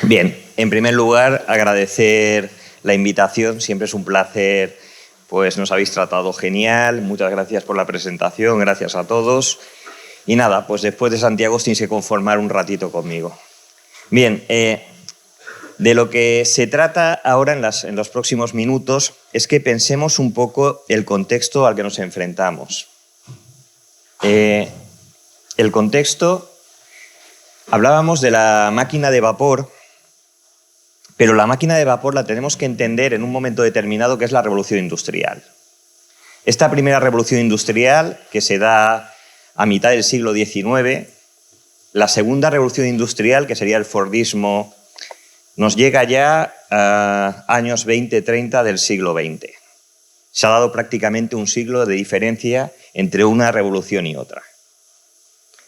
Bien, en primer lugar, agradecer la invitación. Siempre es un placer, pues nos habéis tratado genial. Muchas gracias por la presentación, gracias a todos. Y nada, pues después de Santiago os tenéis que conformar un ratito conmigo. Bien, de lo que se trata ahora en los próximos minutos es que pensemos un poco el contexto al que nos enfrentamos. El contexto, hablábamos de la máquina de vapor, pero la máquina de vapor la tenemos que entender en un momento determinado, que es la revolución industrial. Esta primera revolución industrial, que se da a mitad del siglo XIX, la segunda revolución industrial, que sería el Fordismo, nos llega ya a años 20-30 del siglo XX. Se ha dado prácticamente un siglo de diferencia entre una revolución y otra.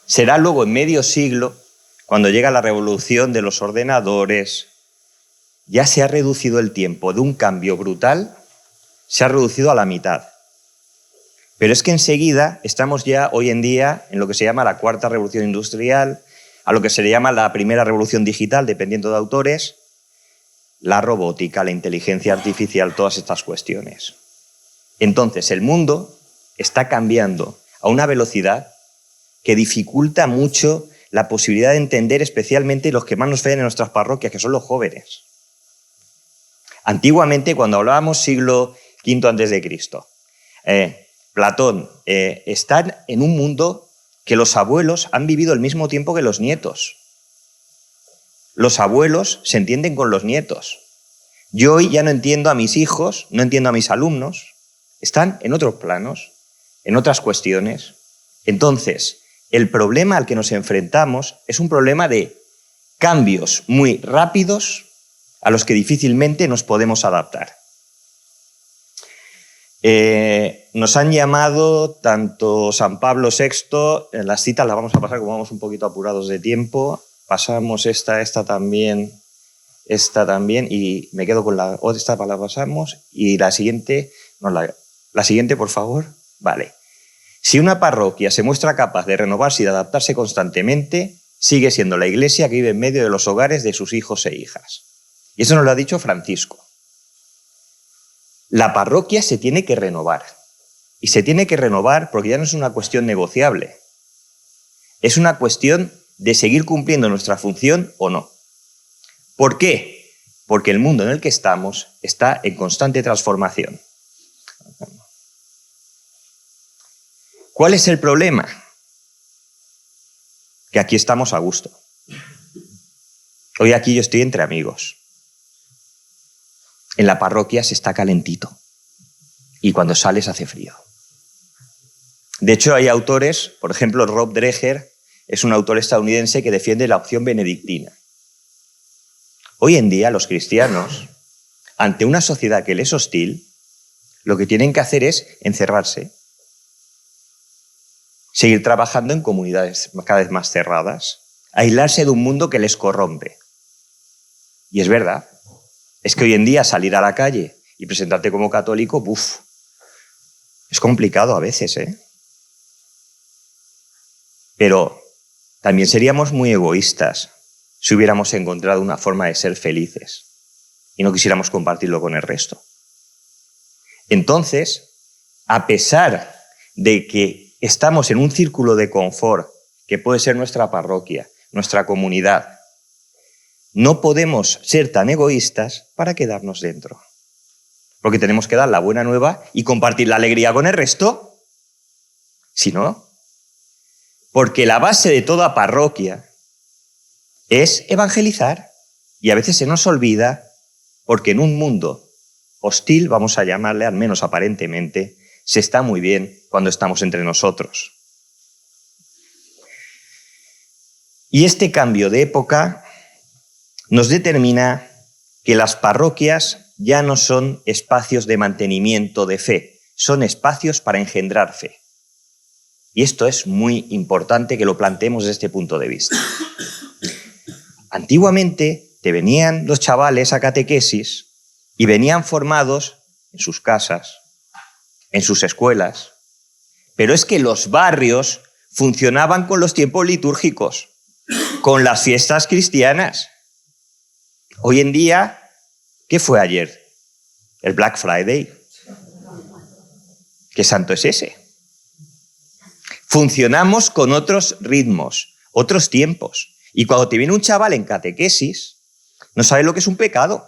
Será luego en medio siglo, cuando llega la revolución de los ordenadores, ya se ha reducido el tiempo de un cambio brutal, se ha reducido a la mitad. Pero es que enseguida estamos ya hoy en día en lo que se llama la cuarta revolución industrial, a lo que se le llama la primera revolución digital, dependiendo de autores, la robótica, la inteligencia artificial, todas estas cuestiones. Entonces, el mundo está cambiando a una velocidad que dificulta mucho la posibilidad de entender, especialmente los que más nos ven en nuestras parroquias, que son los jóvenes. Antiguamente, cuando hablábamos siglo V a.C., Platón, están en un mundo que los abuelos han vivido el mismo tiempo que los nietos. Los abuelos se entienden con los nietos. Yo hoy ya no entiendo a mis hijos, no entiendo a mis alumnos. Están en otros planos, en otras cuestiones. Entonces, el problema al que nos enfrentamos es un problema de cambios muy rápidos a los que difícilmente nos podemos adaptar. Nos han llamado tanto San Pablo VI, en las citas las vamos a pasar, como vamos un poquito apurados de tiempo, pasamos esta también, y me quedo con la otra, esta la pasamos, y la siguiente, no, la siguiente, por favor. Vale. Si una parroquia se muestra capaz de renovarse y de adaptarse constantemente, sigue siendo la Iglesia que vive en medio de los hogares de sus hijos e hijas. Y eso nos lo ha dicho Francisco. La parroquia se tiene que renovar. Y se tiene que renovar porque ya no es una cuestión negociable. Es una cuestión de seguir cumpliendo nuestra función o no. ¿Por qué? Porque el mundo en el que estamos está en constante transformación. ¿Cuál es el problema? Que aquí estamos a gusto. Hoy aquí yo estoy entre amigos. En la parroquia se está calentito y cuando sales hace frío. De hecho, hay autores, por ejemplo, Rob Dreher es un autor estadounidense que defiende la opción benedictina. Hoy en día los cristianos, ante una sociedad que les es hostil, lo que tienen que hacer es encerrarse, seguir trabajando en comunidades cada vez más cerradas, aislarse de un mundo que les corrompe. Y es verdad. Es que hoy en día salir a la calle y presentarte como católico, es complicado a veces, ¿eh? Pero también seríamos muy egoístas si hubiéramos encontrado una forma de ser felices y no quisiéramos compartirlo con el resto. Entonces, a pesar de que estamos en un círculo de confort, que puede ser nuestra parroquia, nuestra comunidad, no podemos ser tan egoístas para quedarnos dentro. Porque tenemos que dar la buena nueva y compartir la alegría con el resto. Si no, porque la base de toda parroquia es evangelizar. Y a veces se nos olvida, porque en un mundo hostil, vamos a llamarle, al menos aparentemente, se está muy bien cuando estamos entre nosotros. Y este cambio de época nos determina que las parroquias ya no son espacios de mantenimiento de fe, son espacios para engendrar fe. Y esto es muy importante que lo planteemos desde este punto de vista. Antiguamente te venían los chavales a catequesis y venían formados en sus casas, en sus escuelas. Pero es que los barrios funcionaban con los tiempos litúrgicos, con las fiestas cristianas. Hoy en día, ¿qué fue ayer? El Black Friday. ¿Qué santo es ese? Funcionamos con otros ritmos, otros tiempos. Y cuando te viene un chaval en catequesis, no sabe lo que es un pecado.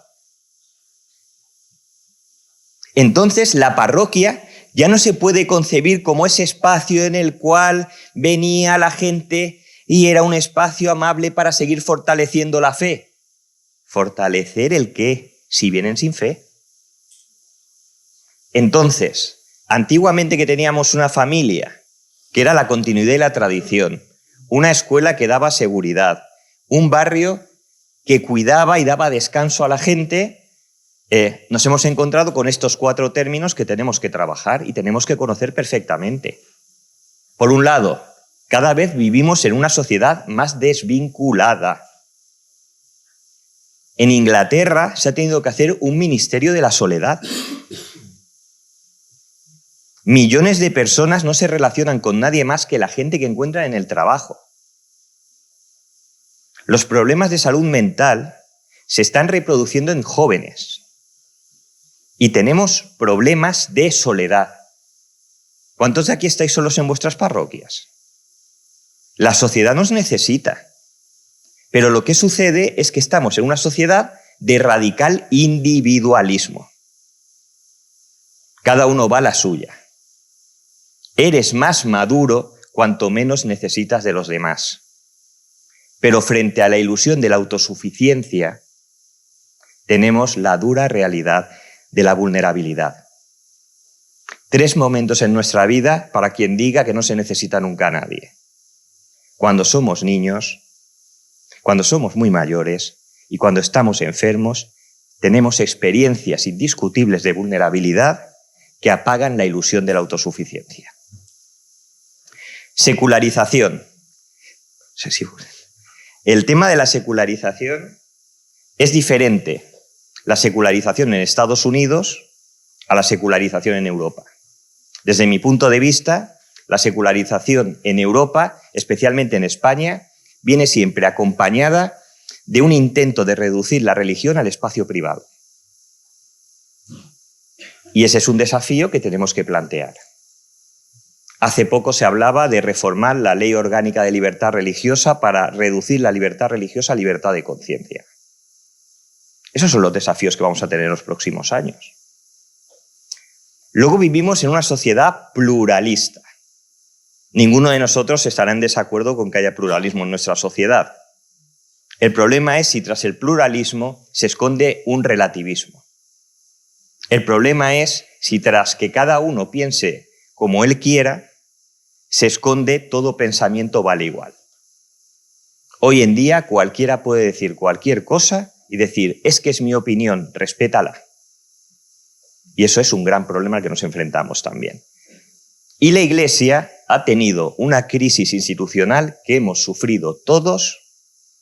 Entonces, la parroquia ya no se puede concebir como ese espacio en el cual venía la gente y era un espacio amable para seguir fortaleciendo la fe. ¿Fortalecer el qué? Si vienen sin fe. Entonces, antiguamente que teníamos una familia, que era la continuidad y la tradición, una escuela que daba seguridad, un barrio que cuidaba y daba descanso a la gente, nos hemos encontrado con estos 4 términos que tenemos que trabajar y tenemos que conocer perfectamente. Por un lado, cada vez vivimos en una sociedad más desvinculada. En Inglaterra se ha tenido que hacer un ministerio de la soledad. Millones de personas no se relacionan con nadie más que la gente que encuentran en el trabajo. Los problemas de salud mental se están reproduciendo en jóvenes. Y tenemos problemas de soledad. ¿Cuántos de aquí estáis solos en vuestras parroquias? La sociedad nos necesita. Pero lo que sucede es que estamos en una sociedad de radical individualismo. Cada uno va a la suya. Eres más maduro cuanto menos necesitas de los demás. Pero frente a la ilusión de la autosuficiencia, tenemos la dura realidad de la vulnerabilidad. 3 momentos en nuestra vida para quien diga que no se necesita nunca a nadie. Cuando somos niños, cuando somos muy mayores y cuando estamos enfermos, tenemos experiencias indiscutibles de vulnerabilidad que apagan la ilusión de la autosuficiencia. Secularización. El tema de la secularización es diferente. La secularización en Estados Unidos a la secularización en Europa. Desde mi punto de vista, la secularización en Europa, especialmente en España, viene siempre acompañada de un intento de reducir la religión al espacio privado. Y ese es un desafío que tenemos que plantear. Hace poco se hablaba de reformar la Ley Orgánica de Libertad Religiosa para reducir la libertad religiosa a libertad de conciencia. Esos son los desafíos que vamos a tener en los próximos años. Luego vivimos en una sociedad pluralista. Ninguno de nosotros estará en desacuerdo con que haya pluralismo en nuestra sociedad. El problema es si tras el pluralismo se esconde un relativismo. El problema es si tras que cada uno piense como él quiera, se esconde todo pensamiento vale igual. Hoy en día cualquiera puede decir cualquier cosa y decir, es que es mi opinión, respétala. Y eso es un gran problema al que nos enfrentamos también. Y la Iglesia ha tenido una crisis institucional que hemos sufrido todos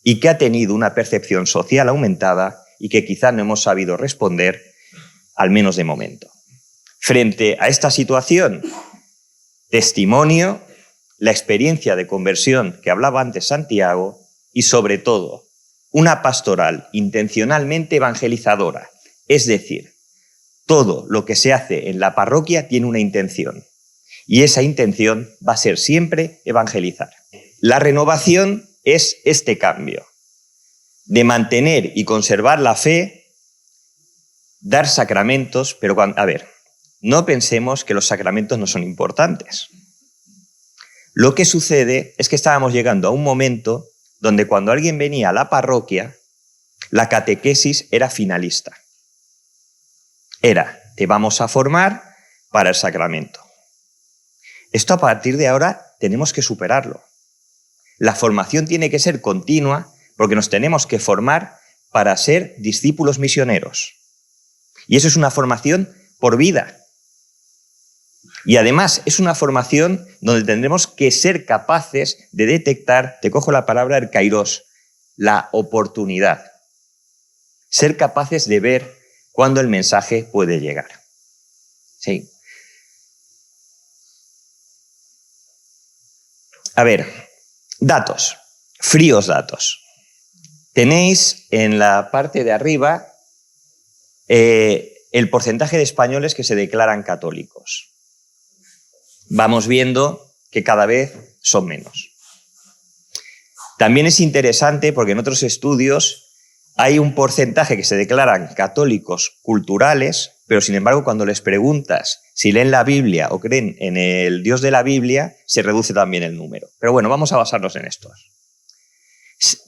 y que ha tenido una percepción social aumentada y que quizá no hemos sabido responder, al menos de momento. Frente a esta situación, testimonio, la experiencia de conversión que hablaba antes Santiago y, sobre todo, una pastoral intencionalmente evangelizadora. Es decir, todo lo que se hace en la parroquia tiene una intención y esa intención va a ser siempre evangelizar. La renovación es este cambio de mantener y conservar la fe, dar sacramentos, pero no pensemos que los sacramentos no son importantes. Lo que sucede es que estábamos llegando a un momento donde cuando alguien venía a la parroquia, la catequesis era finalista. Te vamos a formar para el sacramento. Esto a partir de ahora tenemos que superarlo. La formación tiene que ser continua porque nos tenemos que formar para ser discípulos misioneros. Y eso es una formación por vida. Y además es una formación donde tendremos que ser capaces de detectar, te cojo la palabra, el kairos, la oportunidad. Ser capaces de ver cuándo el mensaje puede llegar. Sí. Datos, fríos datos. tenéis en la parte de arriba el porcentaje de españoles que se declaran católicos. Vamos viendo que cada vez son menos. También es interesante porque en otros estudios hay un porcentaje que se declaran católicos culturales, pero sin embargo cuando les preguntas si leen la Biblia o creen en el Dios de la Biblia, se reduce también el número. Pero bueno, vamos a basarnos en estos.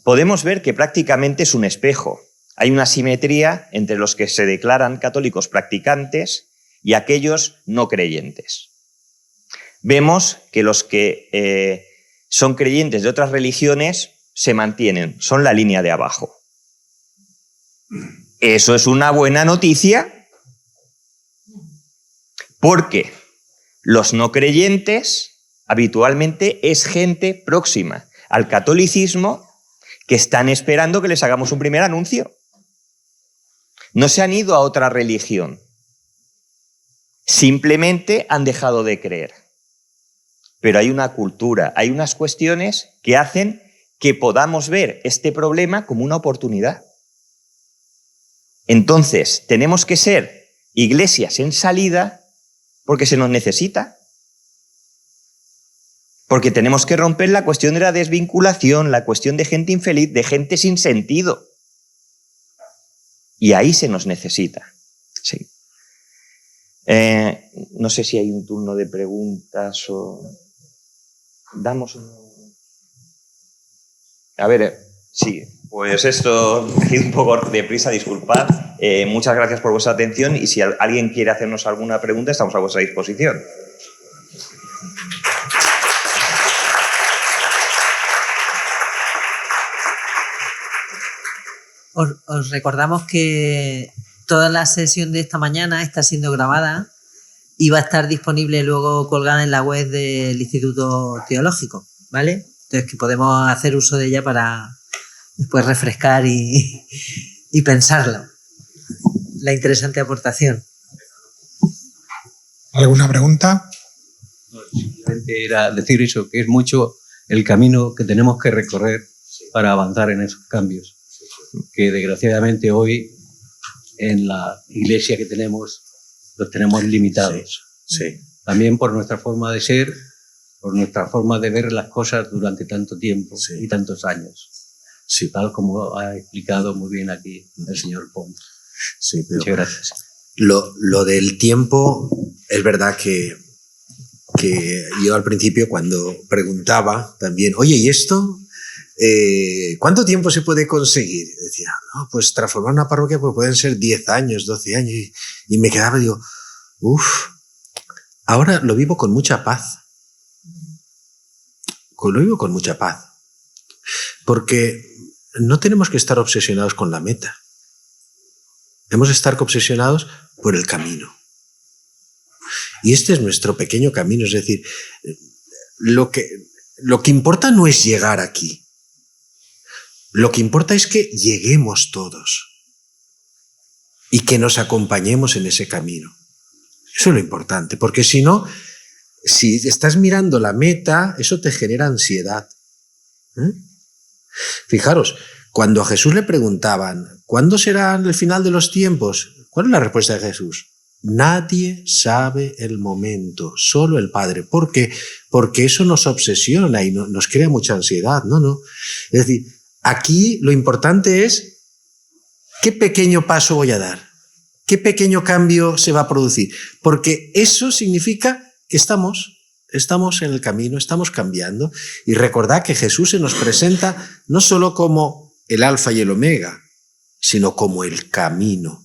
Podemos ver que prácticamente es un espejo. Hay una simetría entre los que se declaran católicos practicantes y aquellos no creyentes. Vemos que los que son creyentes de otras religiones se mantienen, son la línea de abajo. Eso es una buena noticia porque los no creyentes habitualmente es gente próxima al catolicismo que están esperando que les hagamos un primer anuncio. No se han ido a otra religión, simplemente han dejado de creer. Pero hay una cultura, hay unas cuestiones que hacen que podamos ver este problema como una oportunidad. Entonces, tenemos que ser iglesias en salida porque se nos necesita. Porque tenemos que romper la cuestión de la desvinculación, la cuestión de gente infeliz, de gente sin sentido. Y ahí se nos necesita. Sí. No sé si hay un turno de preguntas o... Damos un... A ver, sí, pues esto ha ido un poco deprisa, disculpad. Muchas gracias por vuestra atención y si alguien quiere hacernos alguna pregunta, estamos a vuestra disposición. Os recordamos que toda la sesión de esta mañana está siendo grabada y va a estar disponible luego colgada en la web del Instituto Teológico, ¿vale? Entonces que podemos hacer uso de ella para después refrescar y pensarlo. La interesante aportación. ¿Alguna pregunta? No, simplemente era decir eso, que es mucho el camino que tenemos que recorrer para avanzar en esos cambios. Que desgraciadamente hoy en la iglesia que tenemos los tenemos limitados. Sí. También por nuestra forma de ser, por nuestra forma de ver las cosas durante tanto tiempo y tantos años. Sí. Tal como ha explicado muy bien aquí el señor Pons. Sí, pero muchas gracias. Lo del tiempo, es verdad que yo al principio cuando preguntaba también, oye, ¿y esto? ¿Cuánto tiempo se puede conseguir? Decía, no, pues transformar una parroquia pues pueden ser 10 años, 12 años. Y me quedaba y digo, ahora lo vivo con mucha paz. Lo vivo con mucha paz. Porque no tenemos que estar obsesionados con la meta. Hemos de estar obsesionados por el camino. Y este es nuestro pequeño camino. Es decir, lo que importa no es llegar aquí. Lo que importa es que lleguemos todos y que nos acompañemos en ese camino. Eso es lo importante, porque si no, si estás mirando la meta, eso te genera ansiedad. Fijaros, cuando a Jesús le preguntaban, ¿cuándo será el final de los tiempos? ¿Cuál es la respuesta de Jesús? Nadie sabe el momento, solo el Padre. ¿Por qué? Porque eso nos obsesiona y nos crea mucha ansiedad. No. Es decir, aquí lo importante es qué pequeño paso voy a dar, qué pequeño cambio se va a producir, porque eso significa que estamos en el camino, estamos cambiando. Y recordad que Jesús se nos presenta no solo como el alfa y el omega, sino como el camino.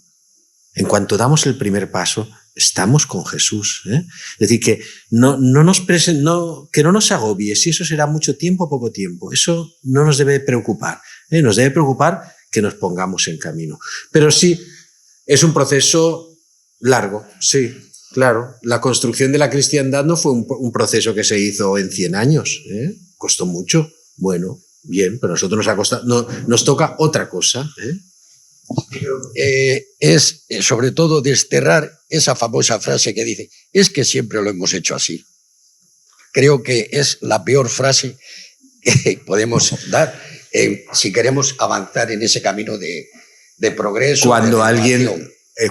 En cuanto damos el primer paso, estamos con Jesús. Es decir, que no nos agobie, si eso será mucho tiempo o poco tiempo. Eso no nos debe preocupar. Nos debe preocupar que nos pongamos en camino. Pero sí, es un proceso largo, sí, claro. La construcción de la cristiandad no fue un proceso que se hizo en 100 años. Costó mucho. Bueno, bien, pero a nosotros nos toca otra cosa. Es sobre todo desterrar esa famosa frase que dice, es que siempre lo hemos hecho así. Creo que es la peor frase que podemos dar si queremos avanzar en ese camino de progreso.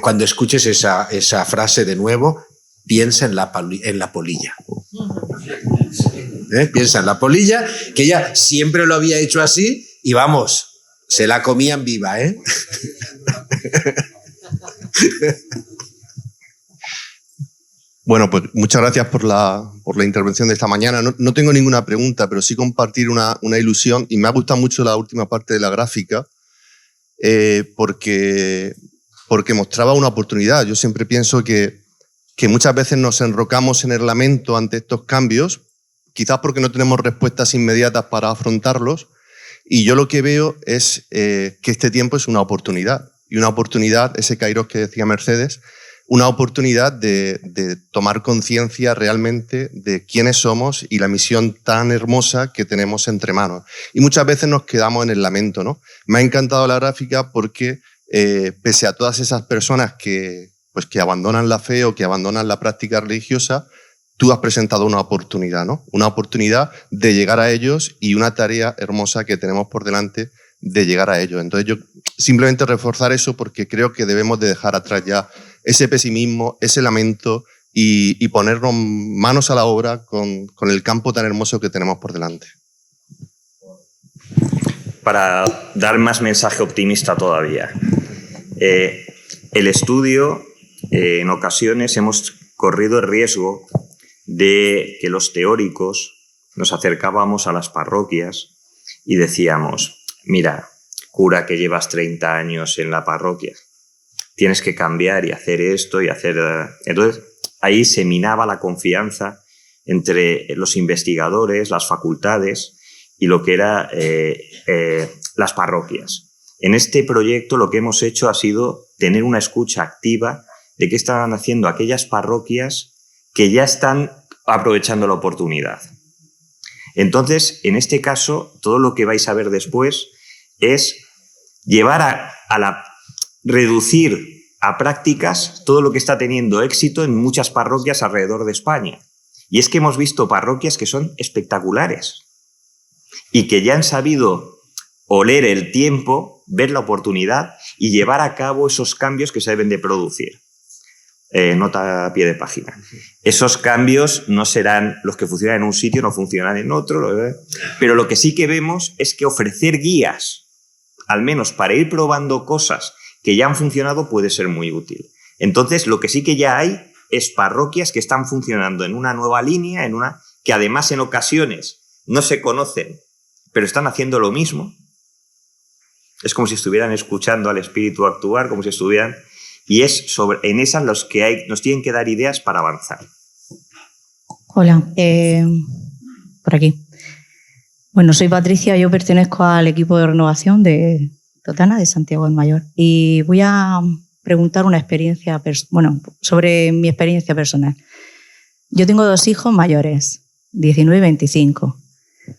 Cuando escuches esa frase de nuevo, piensa en la polilla. Piensa en la polilla, que ella siempre lo había hecho así y vamos, se la comían viva, ¿eh? Bueno, pues muchas gracias por la intervención de esta mañana. No tengo ninguna pregunta, pero sí compartir una ilusión, y me ha gustado mucho la última parte de la gráfica, porque mostraba una oportunidad. Yo siempre pienso que muchas veces nos enrocamos en el lamento ante estos cambios, quizás porque no tenemos respuestas inmediatas para afrontarlos, y yo lo que veo es que este tiempo es una oportunidad, y una oportunidad, ese kairos que decía Mercedes, una oportunidad de tomar conciencia realmente de quiénes somos y la misión tan hermosa que tenemos entre manos. Y muchas veces nos quedamos en el lamento, ¿no? Me ha encantado la gráfica porque pese a todas esas personas que abandonan la fe o que abandonan la práctica religiosa, tú has presentado una oportunidad, ¿no? Una oportunidad de llegar a ellos y una tarea hermosa que tenemos por delante de llegar a ellos. Entonces yo simplemente reforzar eso porque creo que debemos de dejar atrás ya ese pesimismo, ese lamento y ponernos manos a la obra con el campo tan hermoso que tenemos por delante. Para dar más mensaje optimista todavía. El estudio, en ocasiones hemos corrido el riesgo de que los teóricos nos acercábamos a las parroquias y decíamos, mira, cura que llevas 30 años en la parroquia, tienes que cambiar y hacer esto y hacer... Entonces, ahí se minaba la confianza entre los investigadores, las facultades y lo que eran las parroquias. En este proyecto lo que hemos hecho ha sido tener una escucha activa de qué estaban haciendo aquellas parroquias que ya están aprovechando la oportunidad. Entonces, en este caso, todo lo que vais a ver después es llevar reducir a prácticas todo lo que está teniendo éxito en muchas parroquias alrededor de España. Y es que hemos visto parroquias que son espectaculares y que ya han sabido oler el tiempo, ver la oportunidad y llevar a cabo esos cambios que se deben de producir. Nota a pie de página. Esos cambios no serán los que funcionan en un sitio, no funcionan en otro, pero lo que sí que vemos es que ofrecer guías, al menos para ir probando cosas que ya han funcionado, puede ser muy útil. Entonces, lo que sí que ya hay es parroquias que están funcionando en una nueva línea, que además en ocasiones no se conocen, pero están haciendo lo mismo. Es como si estuvieran escuchando al Espíritu actuar, como si estuvieran... Y es en esas los que nos tienen que dar ideas para avanzar. Hola, por aquí. Bueno, soy Patricia, yo pertenezco al equipo de renovación de Totana, de Santiago del Mayor. Y voy a preguntar una experiencia, sobre mi experiencia personal. Yo tengo 2 hijos mayores, 19 y 25.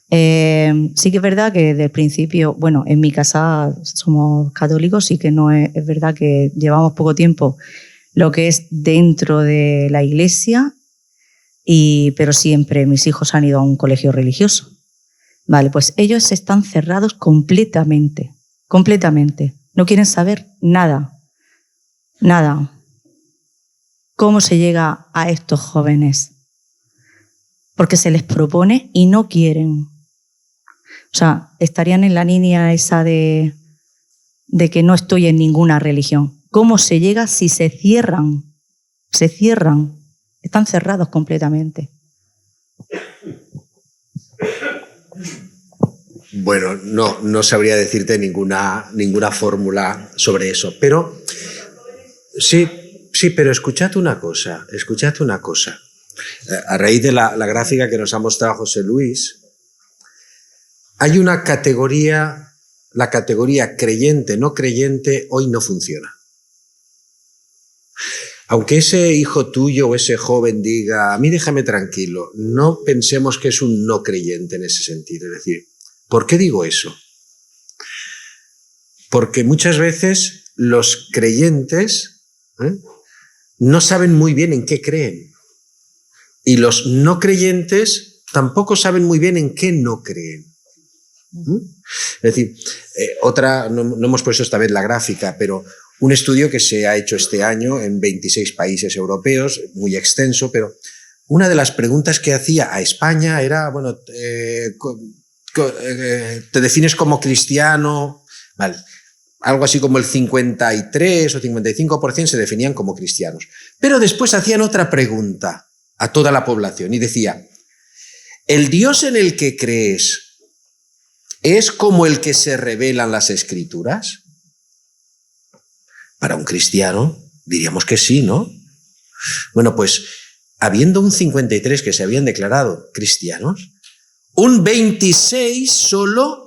Sí que es verdad que desde el principio, en mi casa somos católicos, sí que no es verdad que llevamos poco tiempo lo que es dentro de la iglesia, pero siempre mis hijos han ido a un colegio religioso. Vale, pues ellos están cerrados completamente. No quieren saber nada. ¿Cómo se llega a estos jóvenes? Porque se les propone y no quieren. O sea, estarían en la línea esa de que no estoy en ninguna religión. ¿Cómo se llega si se cierran? Están cerrados completamente. Bueno, no sabría decirte ninguna fórmula sobre eso, pero sí, pero escuchad una cosa. A raíz de la gráfica que nos ha mostrado José Luis, hay una categoría, la categoría creyente, no creyente, hoy no funciona. Aunque ese hijo tuyo o ese joven diga, a mí déjame tranquilo, no pensemos que es un no creyente en ese sentido. Es decir, ¿por qué digo eso? Porque muchas veces los creyentes no saben muy bien en qué creen. Y los no creyentes tampoco saben muy bien en qué no creen. Es decir, no hemos puesto esta vez la gráfica, pero un estudio que se ha hecho este año en 26 países europeos, muy extenso, pero una de las preguntas que hacía a España era, bueno, ¿te defines como cristiano? Vale. Algo así como el 53 o 55% se definían como cristianos. Pero después hacían otra pregunta a toda la población y decía, ¿el Dios en el que crees es como el que se revela en las Escrituras? Para un cristiano diríamos que sí, ¿no? Bueno, pues habiendo un 53 que se habían declarado cristianos, un 26 solo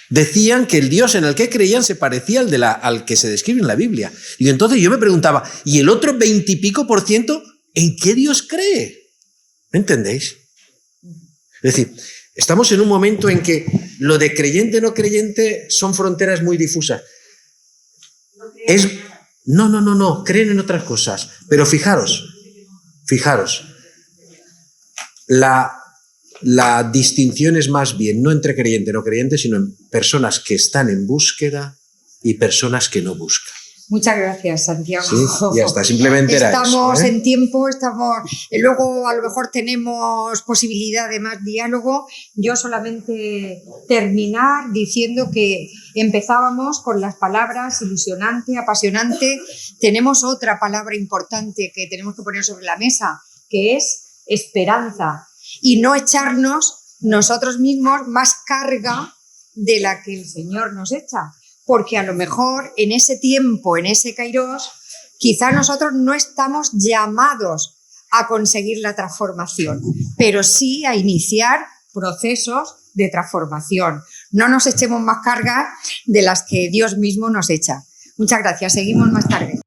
decían que el Dios en el que creían se parecía al que se describe en la Biblia. Y entonces yo me preguntaba, ¿y el otro 20 y pico % en qué Dios cree? ¿Me entendéis? Es decir, estamos en un momento en que lo de creyente no creyente son fronteras muy difusas. No, creen en otras cosas. Pero fijaros, la distinción es más bien no entre creyente y no creyente, sino en personas que están en búsqueda y personas que no buscan. Muchas gracias, Santiago. Sí, ya está, simplemente era eso. Estamos en tiempo, luego a lo mejor tenemos posibilidad de más diálogo. Yo solamente terminar diciendo que empezábamos con las palabras ilusionante, apasionante. Tenemos otra palabra importante que tenemos que poner sobre la mesa, que es esperanza. Y no echarnos nosotros mismos más carga de la que el Señor nos echa. Porque a lo mejor en ese tiempo, en ese kairos, quizá nosotros no estamos llamados a conseguir la transformación, pero sí a iniciar procesos de transformación. No nos echemos más cargas de las que Dios mismo nos echa. Muchas gracias. Seguimos más tarde.